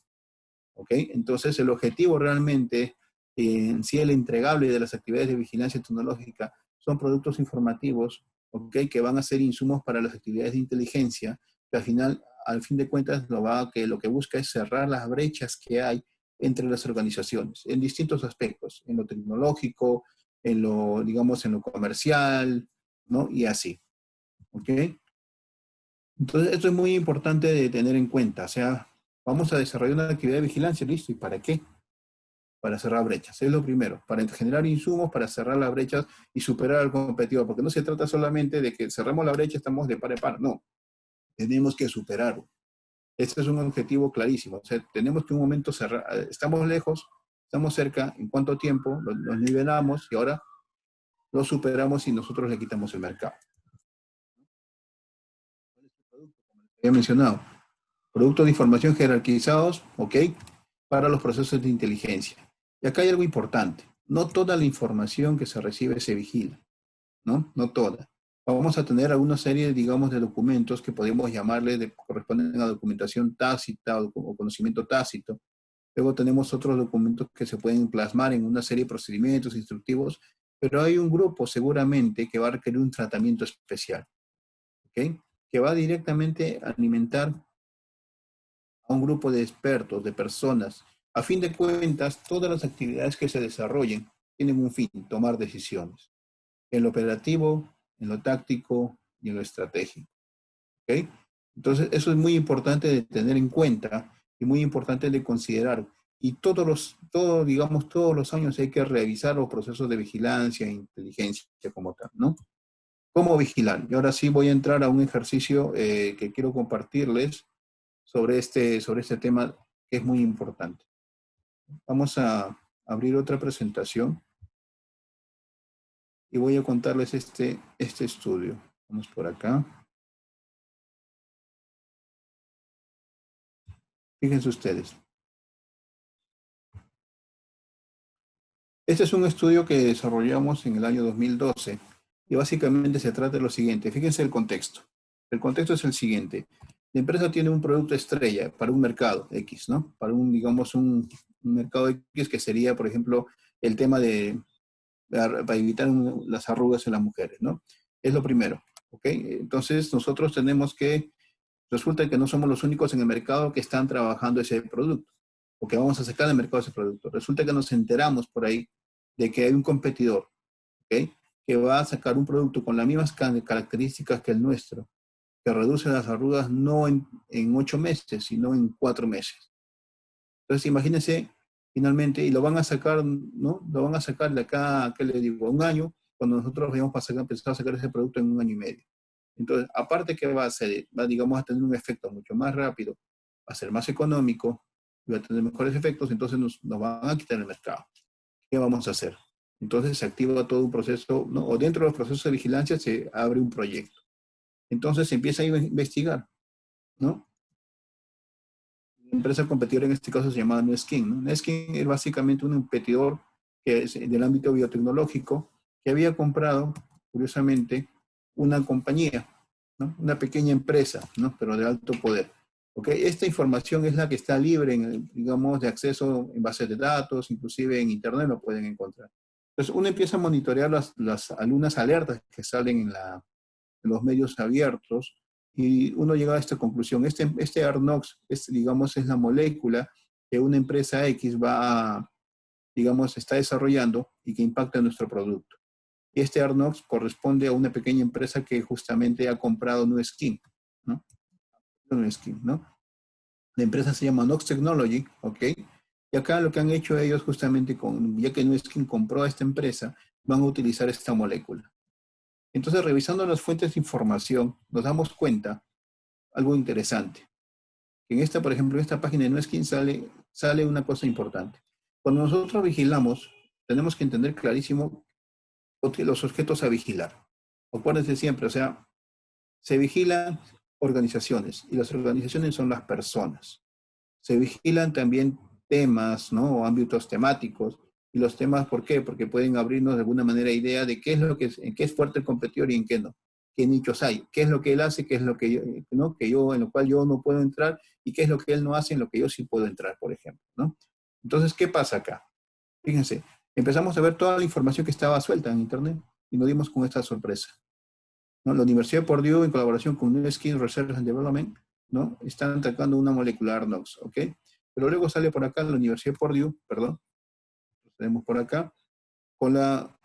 Speaker 1: ¿ok? Entonces, el objetivo realmente, en sí, el entregable de las actividades de vigilancia tecnológica son productos informativos, ¿ok? Que van a ser insumos para las actividades de inteligencia, que al fin de cuentas, lo que busca es cerrar las brechas que hay entre las organizaciones, en distintos aspectos, en lo tecnológico, en lo, digamos, en lo comercial, ¿no? Y así, ¿ok? Entonces, esto es muy importante de tener en cuenta. O sea, vamos a desarrollar una actividad de vigilancia, listo. ¿Y para qué? Para cerrar brechas. Es lo primero. Para generar insumos, para cerrar las brechas y superar al competidor. Porque no se trata solamente de que cerremos la brecha, estamos de par en par. No. Tenemos que superarlo. Este es un objetivo clarísimo. O sea, tenemos que un momento cerrar. Estamos lejos, estamos cerca. ¿En cuánto tiempo? Los nivelamos y ahora los superamos y nosotros le quitamos el mercado. ¿Cuál es el producto? Como les había mencionado. Productos de información jerarquizados, ¿ok? Para los procesos de inteligencia. Y acá hay algo importante. No toda la información que se recibe se vigila, ¿no? No toda. Vamos a tener alguna serie, digamos, de documentos que podemos llamarle, corresponden a documentación tácita o conocimiento tácito. Luego tenemos otros documentos que se pueden plasmar en una serie de procedimientos instructivos, pero hay un grupo seguramente que va a requerir un tratamiento especial, ¿ok? Que va directamente a alimentar a un grupo de expertos, de personas. A fin de cuentas, todas las actividades que se desarrollen tienen un fin, tomar decisiones, en lo operativo, en lo táctico y en lo estratégico. ¿Ok? Entonces, eso es muy importante de tener en cuenta y muy importante de considerar. Y digamos, todos los años hay que revisar los procesos de vigilancia e inteligencia como tal, ¿no? ¿Cómo vigilar? Y ahora sí voy a entrar a un ejercicio que quiero compartirles sobre este tema que es muy importante. Vamos a abrir otra presentación y voy a contarles este estudio. Vamos por acá. Fíjense ustedes. Este es un estudio que desarrollamos en el año 2012 y básicamente se trata de lo siguiente. Fíjense el contexto. El contexto es el siguiente. La empresa tiene un producto estrella para un mercado X, ¿no? Para digamos, un mercado X que sería, por ejemplo, el tema para evitar las arrugas en las mujeres, ¿no? Es lo primero, ¿ok? Entonces, nosotros resulta que no somos los únicos en el mercado que están trabajando ese producto o que vamos a sacar del mercado ese producto. Resulta que nos enteramos por ahí de que hay un competidor, ¿ok? Que va a sacar un producto con las mismas características que el nuestro, que reduce las arrugas no en 8 meses, sino en 4 meses. Entonces, imagínense, finalmente, y lo van a sacar, ¿no? Lo van a sacar de acá, ¿qué le digo? Un año, cuando nosotros habíamos empezado a sacar ese producto en un año y medio. Entonces, aparte que va a ser, digamos, a tener un efecto mucho más rápido, va a ser más económico, y va a tener mejores efectos, entonces nos van a quitar el mercado. ¿Qué vamos a hacer? Entonces se activa todo un proceso, ¿no? O dentro de los procesos de vigilancia se abre un proyecto. Entonces se empieza a investigar, ¿no? La empresa competidora en este caso se llama Nuskin, ¿no? Nuskin es básicamente un competidor que es del ámbito biotecnológico que había comprado, curiosamente, una compañía, ¿no? Una pequeña empresa, ¿no? Pero de alto poder. ¿Okay? Esta información es la que está libre, digamos, de acceso en bases de datos, inclusive en Internet lo pueden encontrar. Entonces, uno empieza a monitorear algunas alertas que salen en los medios abiertos y uno llega a esta conclusión. Este Arnox, digamos, es la molécula que una empresa X digamos, está desarrollando y que impacta en nuestro producto. Y este Arnox corresponde a una pequeña empresa que justamente ha comprado Nuskin, ¿no? Nuskin, ¿no? La empresa se llama Nox Technology, ¿ok? Y acá lo que han hecho ellos justamente, ya que Nuskin compró a esta empresa, van a utilizar esta molécula. Entonces, revisando las fuentes de información, nos damos cuenta algo interesante. En esta, por ejemplo, en esta página de Nuskin sale una cosa importante. Cuando nosotros vigilamos, tenemos que entender clarísimo los objetos a vigilar. Acuérdense siempre, o sea, se vigilan organizaciones y las organizaciones son las personas. Se vigilan también temas, ¿no? O ámbitos temáticos. Y los temas, ¿por qué? Porque pueden abrirnos de alguna manera idea de qué es en qué es fuerte el competidor y en qué no. ¿Qué nichos hay? ¿Qué es lo que él hace? ¿Qué es lo que yo, ¿no? En lo cual yo no puedo entrar? ¿Y qué es lo que él no hace en lo que yo sí puedo entrar, por ejemplo, ¿no? Entonces, ¿qué pasa acá? Fíjense, empezamos a ver toda la información que estaba suelta en Internet y nos dimos con esta sorpresa, ¿no? La Universidad de Purdue, en colaboración con New Skin Research and Development, ¿no? Están atacando una molecular NOx, ¿ok? Pero luego sale por acá la Universidad de Purdue, perdón, tenemos por acá, con la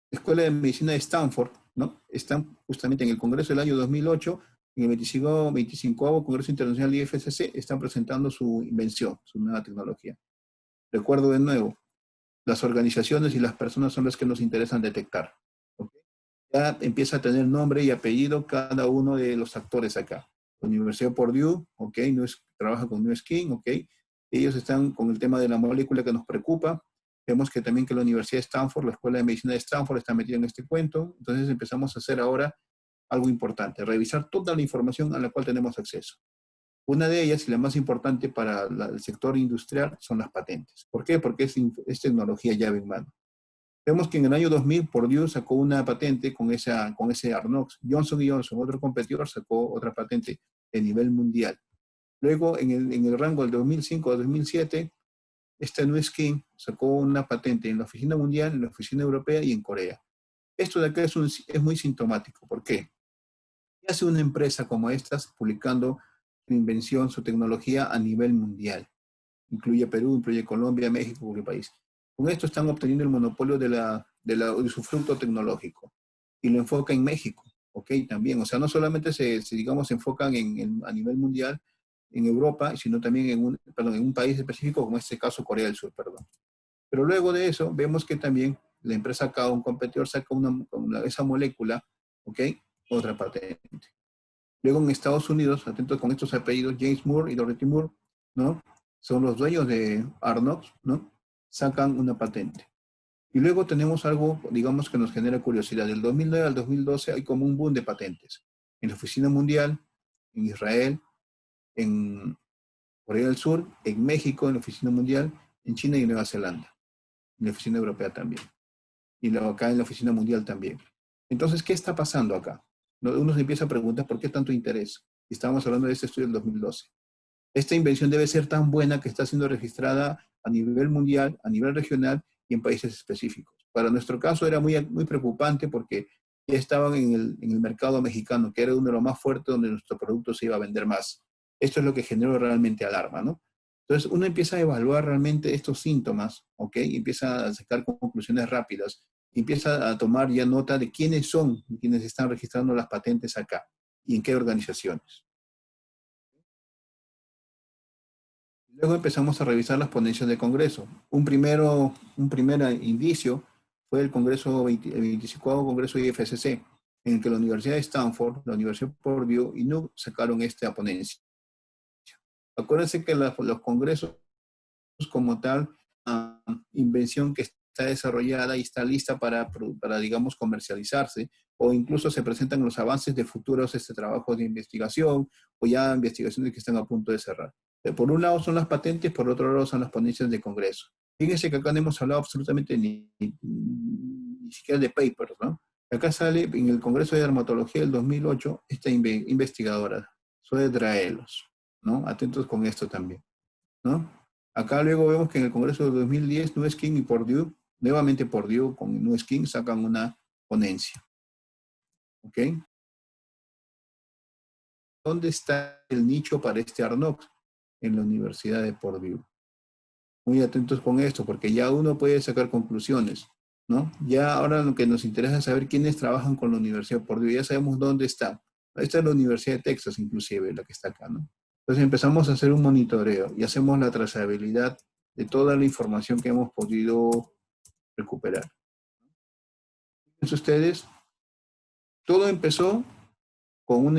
Speaker 1: Escuela de Medicina de Stanford, ¿no? Están justamente en el Congreso del año 2008, en el 25 Congreso Internacional de IFCC, están presentando su invención, su nueva tecnología. Recuerdo de nuevo, las organizaciones y las personas son las que nos interesan detectar, ¿ok? Ya empieza a tener nombre y apellido cada uno de los actores acá. La Universidad de Purdue, ¿ok? Trabaja con New Skin, ¿ok? Ellos están con el tema de la molécula que nos preocupa. Vemos que también que la Universidad de Stanford, la Escuela de Medicina de Stanford está metida en este cuento. Entonces empezamos a hacer ahora algo importante, revisar toda la información a la cual tenemos acceso. Una de ellas, y la más importante para el sector industrial, son las patentes. ¿Por qué? Porque es tecnología llave en mano. Vemos que en el año 2000 Purdue sacó una patente con ese Arnox. Johnson Johnson, otro competidor, sacó otra patente a nivel mundial. Luego, en el rango del 2005 a 2007, Nu Skin sacó una patente en la oficina mundial, en la oficina europea y en Corea. Esto de acá es muy sintomático. ¿Por qué? ¿Qué hace una empresa como estas publicando su invención, su tecnología a nivel mundial? Incluye Perú, incluye Colombia, México, cualquier país. Con esto están obteniendo el monopolio de su fruto tecnológico y lo enfoca en México, ¿ok? También, o sea, no solamente digamos, se enfocan a nivel mundial, en Europa, sino también en un país específico, como en este caso Corea del Sur, perdón. Pero luego de eso, vemos que también la empresa acá, un competidor, saca esa molécula, ¿ok? Otra patente. Luego en Estados Unidos, atentos con estos apellidos, James Moore y Dorothy Moore, ¿no? Son los dueños de Arnox, ¿no? Sacan una patente. Y luego tenemos algo, digamos, que nos genera curiosidad. Del 2009 al 2012 hay como un boom de patentes. En la Oficina Mundial, en Israel, en Corea del Sur, en México, en la Oficina Mundial, en China y en Nueva Zelanda. En la Oficina Europea también. Y acá en la Oficina Mundial también. Entonces, ¿qué está pasando acá? Uno se empieza a preguntar por qué tanto interés. Y estábamos hablando de este estudio del 2012. Esta invención debe ser tan buena que está siendo registrada a nivel mundial, a nivel regional y en países específicos. Para nuestro caso era muy preocupante porque ya estaban en el mercado mexicano, que era uno de los más fuertes donde nuestro producto se iba a vender más. Esto es lo que generó realmente alarma, ¿no? Entonces uno empieza a evaluar realmente estos síntomas, ¿ok? Y empieza a sacar conclusiones rápidas, y empieza a tomar ya nota de quiénes son quienes están registrando las patentes acá y en qué organizaciones. Luego empezamos a revisar las ponencias de Congreso. Un primer indicio fue el el 25º Congreso IFCC, en el que la Universidad de Stanford, la Universidad de Purdue y NUC sacaron esta ponencia. Acuérdense que los congresos como tal, invención que está desarrollada y está lista digamos, comercializarse, o incluso se presentan los avances de futuros trabajos de investigación, o ya investigaciones que están a punto de cerrar. Por un lado son las patentes, por otro lado son las ponencias de Congreso. Fíjense que acá no hemos hablado absolutamente ni siquiera de papers, ¿no? Acá sale en el Congreso de Dermatología del 2008 esta investigadora, Zoe Draelos, ¿no? Atentos con esto también, ¿no? Acá luego vemos que en el Congreso de 2010, Nu Skin y Purdue, nuevamente Purdue con Nu Skin sacan una ponencia, ¿ok? ¿Dónde está el nicho para este Arnox? En la Universidad de Purdue. Muy atentos con esto, porque ya uno puede sacar conclusiones, ¿no? Ya ahora lo que nos interesa es saber quiénes trabajan con la Universidad de Purdue. Ya sabemos dónde está. Esta es la Universidad de Texas, inclusive, la que está acá, ¿no? Entonces empezamos a hacer un monitoreo y hacemos la trazabilidad de toda la información que hemos podido recuperar. Entonces ustedes, todo empezó con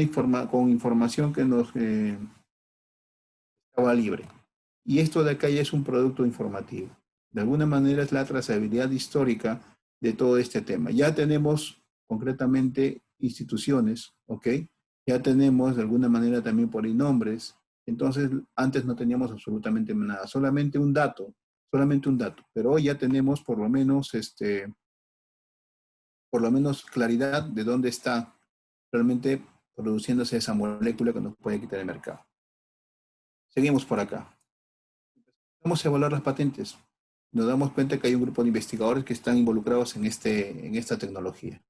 Speaker 1: con información que nos estaba libre. Y esto de acá ya es un producto informativo. De alguna manera es la trazabilidad histórica de todo este tema. Ya tenemos concretamente instituciones, ¿ok? Ya tenemos de alguna manera también por ahí nombres. Entonces, antes no teníamos absolutamente nada, solamente un dato. Pero hoy ya tenemos por lo menos claridad de dónde está realmente produciéndose esa molécula que nos puede quitar el mercado. Seguimos por acá. Vamos a evaluar las patentes. Nos damos cuenta que hay un grupo de investigadores que están involucrados en esta tecnología.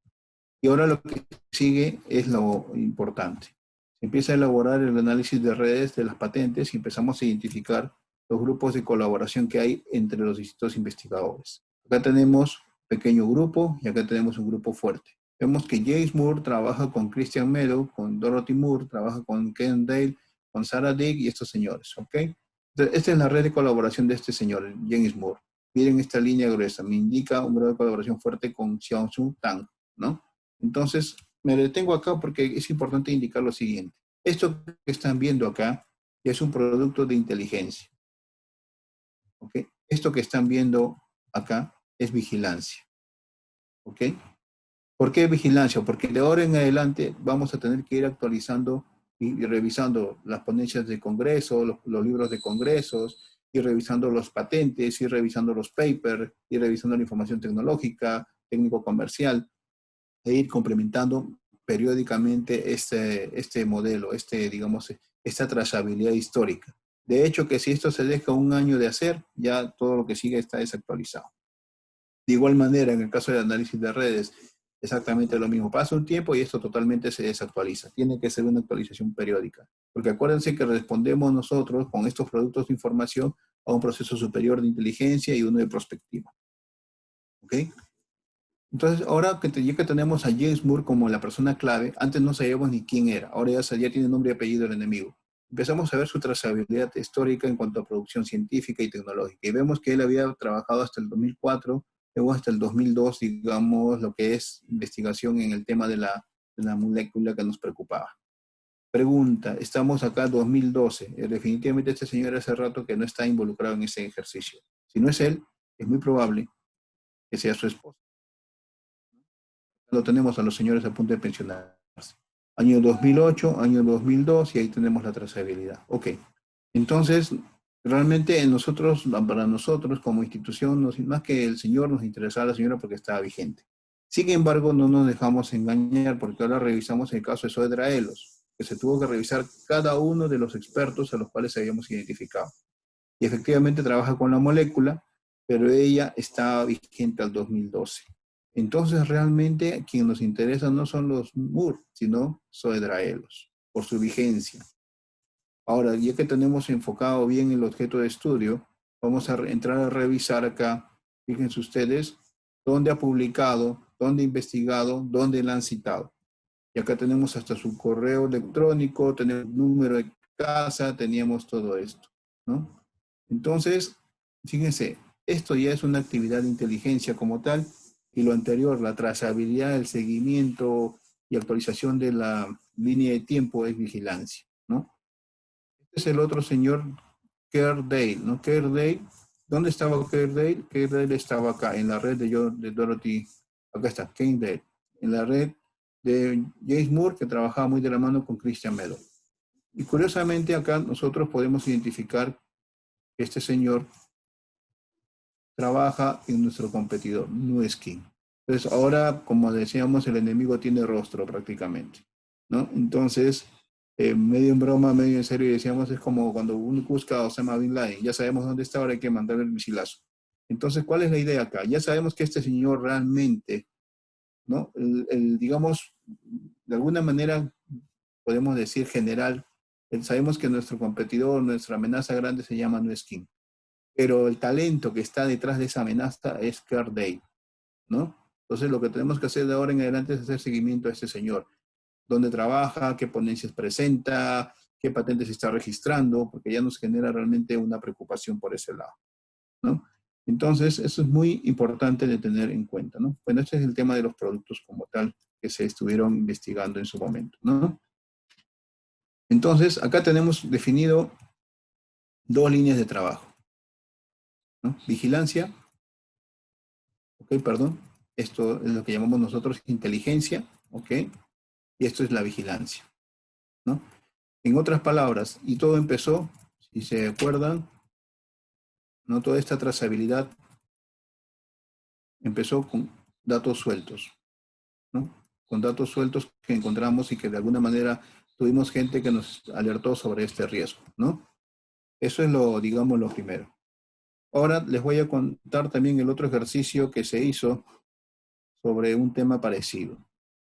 Speaker 1: Y ahora lo que sigue es lo importante. Se empieza a elaborar el análisis de redes de las patentes y empezamos a identificar los grupos de colaboración que hay entre los distintos investigadores. Acá tenemos un pequeño grupo y acá tenemos un grupo fuerte. Vemos que James Moore trabaja con Christian Meadow, con Dorothy Moore, trabaja con Ken Dale, con Sarah Dick y estos señores, ¿ok? Entonces, esta es la red de colaboración de este señor, James Moore. Miren esta línea gruesa, me indica un grado de colaboración fuerte con Xiaoxun Tang, ¿no? Entonces, me detengo acá porque es importante indicar lo siguiente. Esto que están viendo acá es un producto de inteligencia, ¿ok? Esto que están viendo acá es vigilancia, ¿ok? ¿Por qué vigilancia? Porque de ahora en adelante vamos a tener que ir actualizando y revisando las ponencias de congreso, los libros de congresos, ir revisando los patentes, ir revisando los papers, ir revisando la información tecnológica, técnico-comercial, e ir complementando periódicamente este modelo, digamos, esta trazabilidad histórica. De hecho, que si esto se deja un año de hacer, ya todo lo que sigue está desactualizado. De igual manera, en el caso del análisis de redes, exactamente lo mismo. Pasa un tiempo y esto totalmente se desactualiza. Tiene que ser una actualización periódica. Porque acuérdense que respondemos nosotros con estos productos de información a un proceso superior de inteligencia y uno de prospectiva. ¿Ok? Entonces, ahora ya que tenemos a James Moore como la persona clave, antes no sabíamos ni quién era. Ahora ya tiene nombre y apellido el enemigo. Empezamos a ver su trazabilidad histórica en cuanto a producción científica y tecnológica. Y vemos que él había trabajado hasta el 2004, luego hasta el 2002, digamos, lo que es investigación en el tema de la molécula que nos preocupaba. Pregunta, estamos acá en 2012. Definitivamente este señor hace rato que no está involucrado en ese ejercicio. Si no es él, es muy probable que sea su esposa. Lo tenemos a los señores a punto de pensionarse. Año 2008, año 2002, y ahí tenemos la trazabilidad. Ok, entonces, realmente para nosotros como institución, más que el señor, nos interesaba la señora porque estaba vigente. Sin embargo, no nos dejamos engañar porque ahora revisamos el caso de Zoe Draelos, que se tuvo que revisar cada uno de los expertos a los cuales habíamos identificado. Y efectivamente trabaja con la molécula, pero ella estaba vigente al 2012. Entonces, realmente, quien nos interesa no son los Moore, sino Zoe Draelos, por su vigencia. Ahora, ya que tenemos enfocado bien el objeto de estudio, vamos a entrar a revisar acá, fíjense ustedes, dónde ha publicado, dónde ha investigado, dónde la han citado. Y acá tenemos hasta su correo electrónico, tenemos número de casa, teníamos todo esto, ¿no? Entonces, fíjense, esto ya es una actividad de inteligencia como tal, y lo anterior, la trazabilidad, el seguimiento y actualización de la línea de tiempo es vigilancia, ¿no? Este es el otro señor, Kerdale, ¿no? Kerdale, ¿dónde estaba Kerdale? Kerdale estaba acá, en la red de Dorothy, acá está, Kerdale, en la red de James Moore, que trabajaba muy de la mano con Christian Meadow. Y curiosamente acá nosotros podemos identificar que este señor trabaja en nuestro competidor, Nueskin. Entonces ahora, como decíamos, el enemigo tiene rostro prácticamente, ¿no? Entonces, medio en broma, medio en serio, decíamos, es como cuando uno busca a Osama Bin Laden, ya sabemos dónde está, ahora hay que mandarle el misilazo. Entonces, ¿cuál es la idea acá? Ya sabemos que este señor realmente, ¿no? Digamos, de alguna manera, podemos decir general, sabemos que nuestro competidor, nuestra amenaza grande se llama Nueskin, pero el talento que está detrás de esa amenaza es Kerdale, ¿no? Entonces lo que tenemos que hacer de ahora en adelante es hacer seguimiento a este señor, dónde trabaja, qué ponencias presenta, qué patentes está registrando, porque ya nos genera realmente una preocupación por ese lado, ¿no? Entonces, eso es muy importante de tener en cuenta, ¿no? Bueno, este es el tema de los productos como tal que se estuvieron investigando en su momento, ¿no? Entonces, acá tenemos definido dos líneas de trabajo, ¿no? Vigilancia, ok, perdón, esto es lo que llamamos nosotros inteligencia, ok, y esto es la vigilancia, ¿no? En otras palabras, y todo empezó, si se acuerdan, ¿no? Toda esta trazabilidad empezó con datos sueltos, ¿no? Con datos sueltos que encontramos y que de alguna manera tuvimos gente que nos alertó sobre este riesgo, ¿no? Eso es lo, digamos, lo primero. Ahora les voy a contar también el otro ejercicio que se hizo sobre un tema parecido.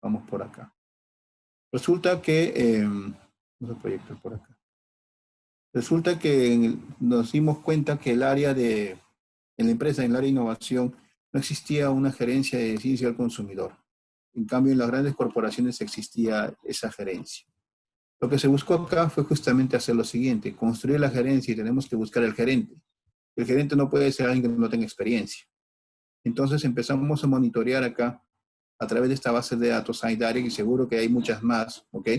Speaker 1: Vamos por acá. Resulta que, vamos a proyectar por acá. Resulta que nos dimos cuenta que en la empresa, en el área de innovación, no existía una gerencia de ciencia al consumidor. En cambio, en las grandes corporaciones existía esa gerencia. Lo que se buscó acá fue justamente hacer lo siguiente, construir la gerencia y tenemos que buscar el gerente. El gerente no puede ser alguien que no tenga experiencia. Entonces empezamos a monitorear acá a través de esta base de datos Sanitaria y seguro que hay muchas más, ¿ok?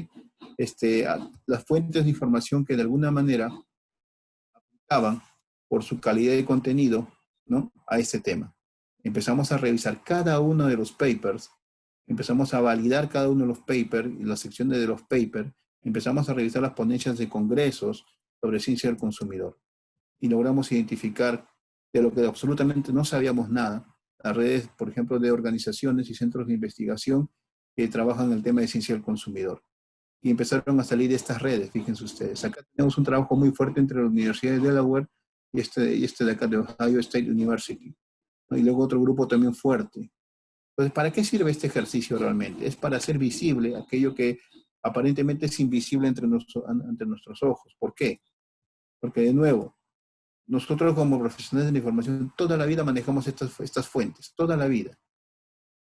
Speaker 1: Las fuentes de información que de alguna manera aplicaban por su calidad de contenido, ¿no? A este tema. Empezamos a revisar cada uno de los papers, empezamos a validar cada uno de los papers y las secciones de los papers, empezamos a revisar las ponencias de congresos sobre ciencia del consumidor. y logramos identificar de lo que absolutamente no sabíamos nada, las redes, por ejemplo, de organizaciones y centros de investigación que trabajan en el tema de ciencia del consumidor. Y empezaron a salir estas redes, fíjense ustedes. Acá tenemos un trabajo muy fuerte entre la Universidad de Delaware y este de acá de Ohio State University, ¿no? Y luego otro grupo también fuerte. Entonces, ¿para qué sirve este ejercicio realmente? Es para hacer visible aquello que aparentemente es invisible ante nuestros ojos. ¿Por qué? Porque, de nuevo, nosotros como profesionales de la información toda la vida manejamos estas fuentes, toda la vida.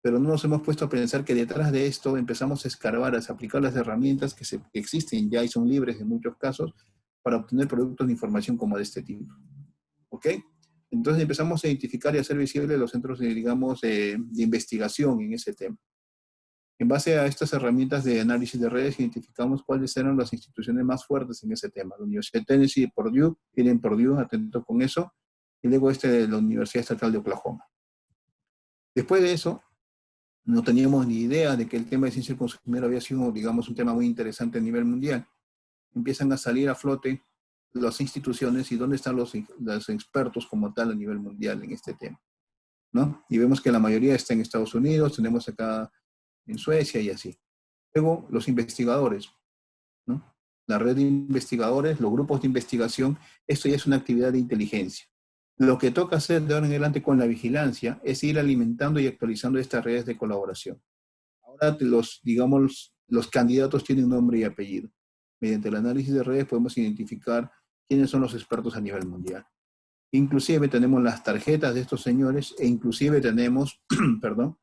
Speaker 1: Pero no nos hemos puesto a pensar que detrás de esto empezamos a escarbar, a aplicar las herramientas que existen ya y son libres en muchos casos para obtener productos de información como de este tipo. ¿Ok? Entonces empezamos a identificar y hacer visibles los centros, digamos, de investigación en ese tema. En base a estas herramientas de análisis de redes, identificamos cuáles eran las instituciones más fuertes en ese tema. La Universidad de Tennessee y Purdue, tienen Purdue, atento con eso, y luego de la Universidad Estatal de Oklahoma. Después de eso, no teníamos ni idea de que el tema de ciencia del consumidor había sido, digamos, un tema muy interesante a nivel mundial. Empiezan a salir a flote las instituciones y dónde están los expertos como tal a nivel mundial en este tema, ¿no? Y vemos que la mayoría está en Estados Unidos, tenemos acá en Suecia y así. Luego, los investigadores, ¿no? La red de investigadores, los grupos de investigación, esto ya es una actividad de inteligencia. Lo que toca hacer de ahora en adelante con la vigilancia es ir alimentando y actualizando estas redes de colaboración. Ahora digamos, los candidatos tienen nombre y apellido. Mediante el análisis de redes podemos identificar quiénes son los expertos a nivel mundial. Inclusive tenemos las tarjetas de estos señores e inclusive tenemos, perdón,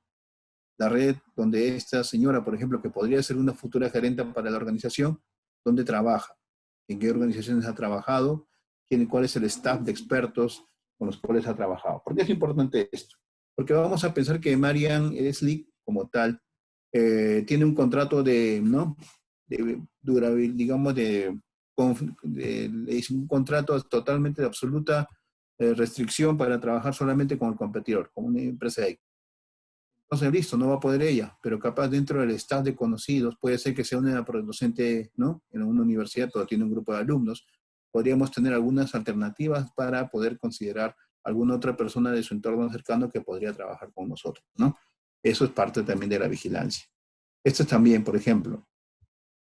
Speaker 1: la red donde esta señora, por ejemplo, que podría ser una futura gerente para la organización, donde trabaja, en qué organizaciones ha trabajado, cuál es el staff de expertos con los cuales ha trabajado. ¿Por qué es importante esto? Porque vamos a pensar que Marian Slick, como tal, tiene un contrato de, ¿no? De durabilidad, digamos, es un contrato totalmente de absoluta restricción para trabajar solamente con el competidor, con una empresa de. Entonces, listo, no va a poder ella, pero capaz dentro del staff de conocidos, puede ser que sea una docente, ¿no? En una universidad, pero tiene un grupo de alumnos. Podríamos tener algunas alternativas para poder considerar alguna otra persona de su entorno cercano que podría trabajar con nosotros, ¿no? Eso es parte también de la vigilancia. Esto es también, por ejemplo,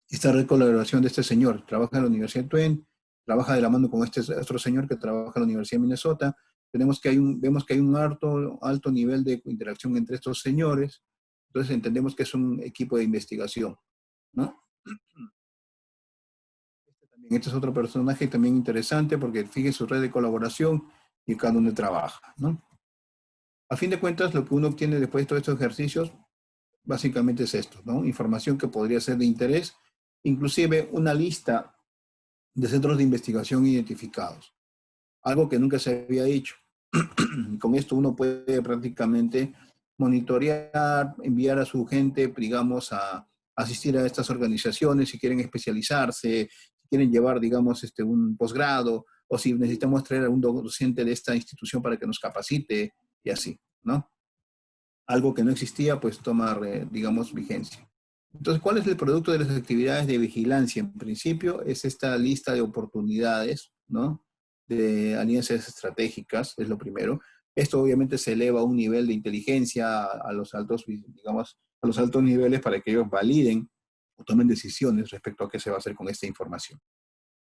Speaker 1: esta red de colaboración de este señor, trabaja en la Universidad de Tuen, trabaja de la mano con este otro señor que trabaja en la Universidad de Minnesota. Vemos que hay un alto nivel de interacción entre estos señores, entonces entendemos que es un equipo de investigación, ¿no? Este es otro personaje también interesante porque sigue su red de colaboración y cada uno trabaja, ¿no? A fin de cuentas, lo que uno obtiene después de todos estos ejercicios, básicamente es esto, ¿no? Información que podría ser de interés, inclusive una lista de centros de investigación identificados, algo que nunca se había hecho. Con esto uno puede prácticamente monitorear, enviar a su gente, digamos, a asistir a estas organizaciones si quieren especializarse, si quieren llevar, digamos, un posgrado, o si necesitamos traer a un docente de esta institución para que nos capacite, y así, ¿no? Algo que no existía, pues toma, digamos, vigencia. Entonces, ¿cuál es el producto de las actividades de vigilancia? En principio, es esta lista de oportunidades, ¿no? De alianzas estratégicas, es lo primero. Esto obviamente se eleva a un nivel de inteligencia a los altos, digamos, a los altos niveles para que ellos validen o tomen decisiones respecto a qué se va a hacer con esta información.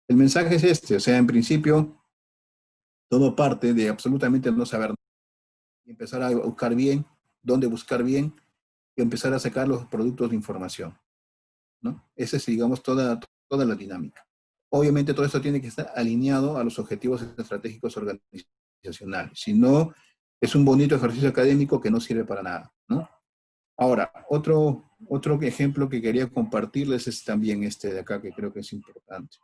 Speaker 1: El mensaje es este, o sea, en principio, todo parte de absolutamente no saber y empezar a buscar bien, dónde buscar bien, y empezar a sacar los productos de información, ¿no? Esa es, digamos, toda la dinámica. Obviamente todo esto tiene que estar alineado a los objetivos estratégicos organizacionales. Si no, es un bonito ejercicio académico que no sirve para nada, ¿no? Ahora, otro ejemplo que quería compartirles es también este de acá, que creo que es importante.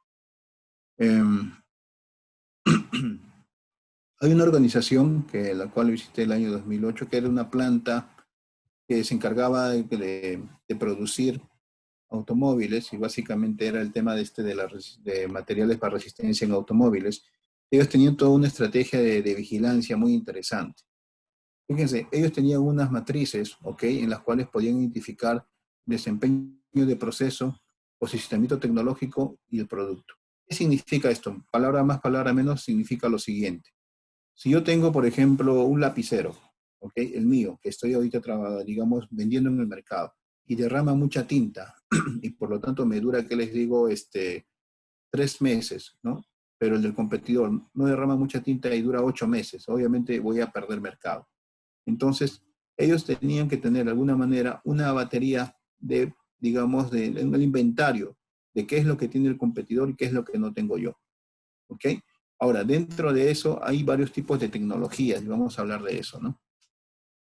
Speaker 1: Hay una organización la cual visité el año 2008, que era una planta que se encargaba de producir automóviles, y básicamente era el tema de materiales para resistencia en automóviles. Ellos tenían toda una estrategia de vigilancia muy interesante. Fíjense, ellos tenían unas matrices, ¿ok? En las cuales podían identificar desempeño de proceso, posicionamiento tecnológico y el producto. ¿Qué significa esto? Palabra más, palabra menos, significa lo siguiente. Si yo tengo, por ejemplo, un lapicero, ¿ok? El mío, que estoy ahorita, digamos, vendiendo en el mercado, y derrama mucha tinta, y por lo tanto me dura, ¿qué les digo? 3 meses, ¿no? Pero el del competidor no derrama mucha tinta y dura 8 meses. Obviamente voy a perder mercado. Entonces, ellos tenían que tener de alguna manera una batería de, digamos, de un inventario de qué es lo que tiene el competidor y qué es lo que no tengo yo. ¿Ok? Ahora, dentro de eso hay varios tipos de tecnologías y vamos a hablar de eso, ¿no?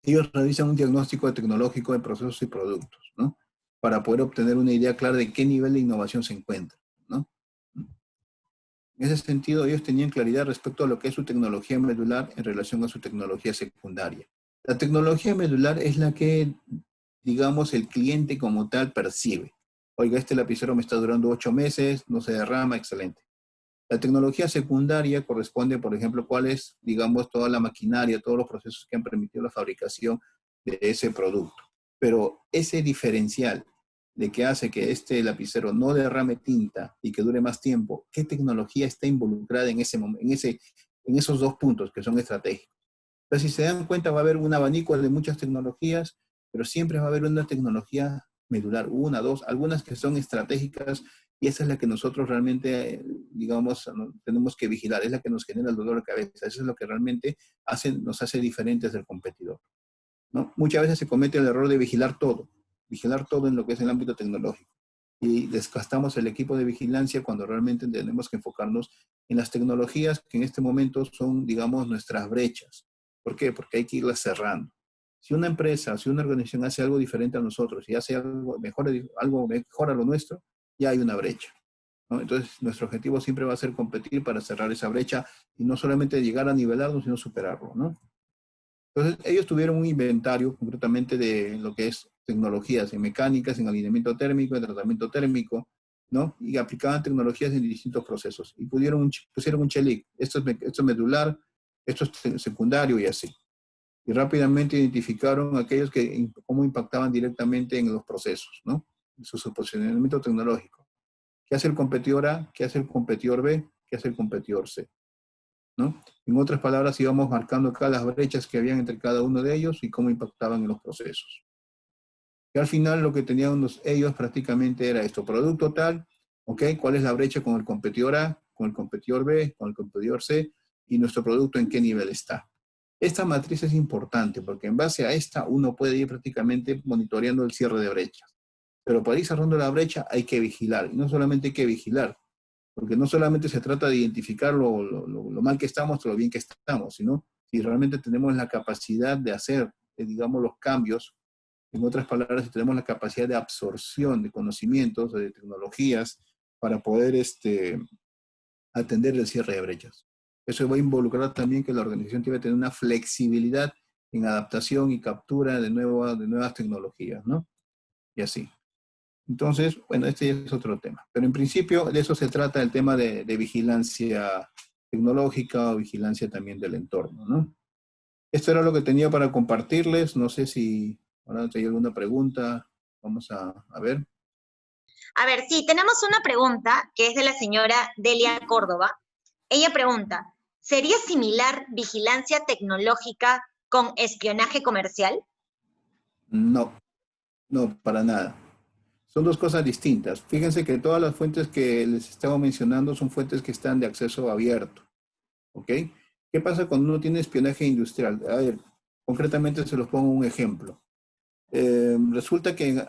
Speaker 1: Ellos realizan un diagnóstico tecnológico de procesos y productos, ¿no? Para poder obtener una idea clara de qué nivel de innovación se encuentra, ¿no? En ese sentido, ellos tenían claridad respecto a lo que es su tecnología medular en relación a su tecnología secundaria. La tecnología medular es la que, digamos, el cliente como tal percibe. Oiga, este lapicero me está durando 8 meses, no se derrama, excelente. La tecnología secundaria corresponde, por ejemplo, cuál es, digamos, toda la maquinaria, todos los procesos que han permitido la fabricación de ese producto. Pero ese diferencial de que hace que este lapicero no derrame tinta y que dure más tiempo, ¿qué tecnología está involucrada en en esos dos puntos que son estratégicos? Entonces, si se dan cuenta, va a haber un abanico de muchas tecnologías, pero siempre va a haber una tecnología medular, una, dos, algunas que son estratégicas, y esa es la que nosotros realmente, digamos, tenemos que vigilar, es la que nos genera el dolor de cabeza, eso es lo que realmente nos hace diferentes del competidor, ¿no? Muchas veces se comete el error de vigilar todo en lo que es el ámbito tecnológico. Y desgastamos el equipo de vigilancia cuando realmente tenemos que enfocarnos en las tecnologías que en este momento son, digamos, nuestras brechas. ¿Por qué? Porque hay que irlas cerrando. Si una empresa, si una organización hace algo diferente a nosotros y hace algo mejor a lo nuestro, ya hay una brecha, ¿no? Entonces, nuestro objetivo siempre va a ser competir para cerrar esa brecha y no solamente llegar a nivelarlo, sino superarlo, ¿no? Entonces, ellos tuvieron un inventario concretamente de lo que es tecnologías en mecánicas, en alineamiento térmico, en tratamiento térmico, ¿no? Y aplicaban tecnologías en distintos procesos. Y pusieron un chelik. Esto es medular, esto es secundario y así. Y rápidamente identificaron aquellos que cómo impactaban directamente en los procesos, ¿no? Su posicionamiento tecnológico. ¿Qué hace el competidor A? ¿Qué hace el competidor B? ¿Qué hace el competidor C? ¿No? En otras palabras, íbamos marcando acá las brechas que habían entre cada uno de ellos y cómo impactaban en los procesos. Y al final lo que tenían ellos prácticamente era esto, producto tal, ¿ok? ¿Cuál es la brecha con el competidor A, con el competidor B, con el competidor C y nuestro producto en qué nivel está? Esta matriz es importante porque en base a esta uno puede ir prácticamente monitoreando el cierre de brechas. Pero para ir cerrando la brecha hay que vigilar. Y no solamente hay que vigilar, porque no solamente se trata de identificar lo mal que estamos o lo bien que estamos, sino si realmente tenemos la capacidad de hacer, digamos, los cambios, en otras palabras, si tenemos la capacidad de absorción de conocimientos, de tecnologías, para poder atender el cierre de brechas. Eso va a involucrar también que la organización tiene que tener una flexibilidad en adaptación y captura de nuevas tecnologías, ¿no? Y así. Entonces, bueno, este ya es otro tema. Pero en principio de eso se trata el tema de vigilancia tecnológica o vigilancia también del entorno, ¿no? Esto era lo que tenía para compartirles. No sé si ahora hay alguna pregunta. Vamos a ver.
Speaker 2: A ver, sí, tenemos una pregunta que es de la señora Delia Córdoba. Ella pregunta, ¿sería similar vigilancia tecnológica con espionaje comercial?
Speaker 1: No, no, para nada. Son dos cosas distintas. Fíjense que todas las fuentes que les estaba mencionando son fuentes que están de acceso abierto. ¿Ok? ¿Qué pasa cuando uno tiene espionaje industrial? A ver, concretamente se los pongo un ejemplo. Resulta que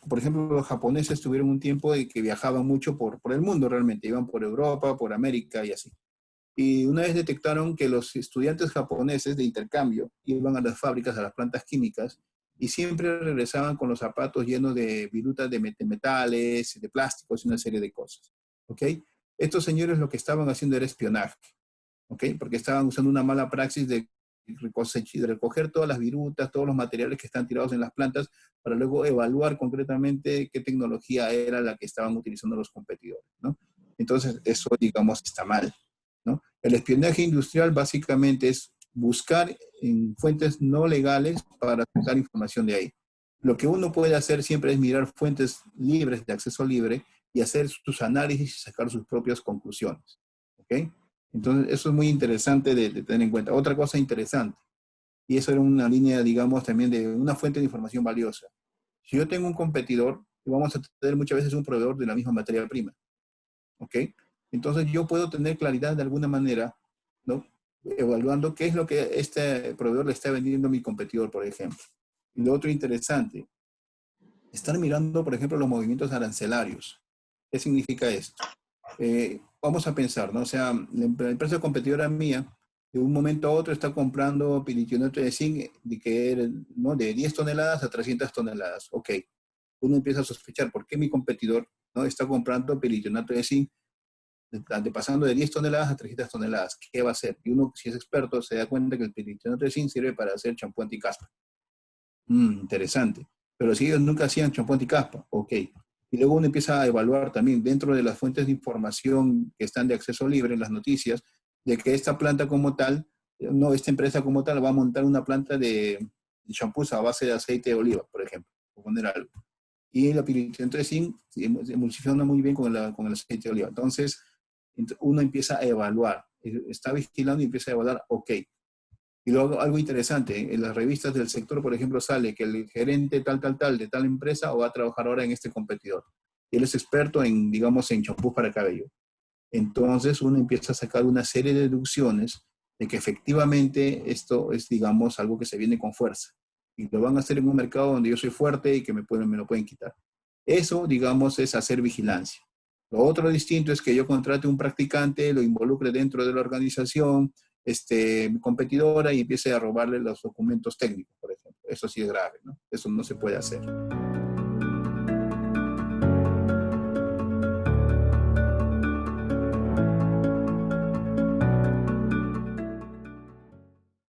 Speaker 1: por ejemplo, los japoneses tuvieron un tiempo de que viajaban mucho por el mundo realmente, iban por Europa, por América y así. Y una vez detectaron que los estudiantes japoneses de intercambio iban a las fábricas, a las plantas químicas, y siempre regresaban con los zapatos llenos de virutas de metales, de plásticos y una serie de cosas. ¿Ok? Estos señores lo que estaban haciendo era espionaje. ¿Ok? Porque estaban usando una mala praxis de recoger todas las virutas, todos los materiales que están tirados en las plantas, para luego evaluar concretamente qué tecnología era la que estaban utilizando los competidores, ¿no? Entonces, eso, digamos, está mal, ¿no? El espionaje industrial básicamente es buscar en fuentes no legales para sacar información de ahí. Lo que uno puede hacer siempre es mirar fuentes libres, de acceso libre, y hacer sus análisis y sacar sus propias conclusiones. ¿Ok? Entonces, eso es muy interesante de tener en cuenta. Otra cosa interesante, y eso era una línea, digamos, también de una fuente de información valiosa. Si yo tengo un competidor, vamos a tener muchas veces un proveedor de la misma materia prima. ¿Ok? Entonces, yo puedo tener claridad de alguna manera, ¿no? Evaluando qué es lo que este proveedor le está vendiendo a mi competidor, por ejemplo. Y lo otro interesante, estar mirando, por ejemplo, los movimientos arancelarios. ¿Qué significa esto? Vamos a pensar, ¿no? O sea, la empresa competidora mía, de un momento a otro está comprando piritonito de zinc ¿no? De 10 toneladas a 300 toneladas. Ok, uno empieza a sospechar por qué mi competidor, ¿no? Está comprando piritonito de zinc pasando de 10 toneladas a 300 toneladas. ¿Qué va a hacer? Y uno, si es experto, se da cuenta que el piritonito de zinc sirve para hacer champú anticaspa. Interesante. Pero si ellos nunca hacían champú anticaspa, ok. Y luego uno empieza a evaluar también dentro de las fuentes de información que están de acceso libre en las noticias, de que esta planta como tal, no, esta empresa como tal va a montar una planta de champús a base de aceite de oliva, por ejemplo, por poner algo. Y la piritonito de zinc emulsiona muy bien con el aceite de oliva. Entonces, uno empieza a evaluar, está vigilando y empieza a evaluar, ok. Y luego algo interesante, en las revistas del sector, por ejemplo, sale que el gerente tal de tal empresa o va a trabajar ahora en este competidor. Y él es experto en, digamos, en champús para cabello. Entonces uno empieza a sacar una serie de deducciones de que efectivamente esto es, digamos, algo que se viene con fuerza. Y lo van a hacer en un mercado donde yo soy fuerte y que me lo pueden quitar. Eso, digamos, es hacer vigilancia. Lo otro distinto es que yo contrate un practicante, lo involucre dentro de la organización, competidora y empiece a robarle los documentos técnicos, por ejemplo. Eso sí es grave, ¿no? Eso no se puede hacer.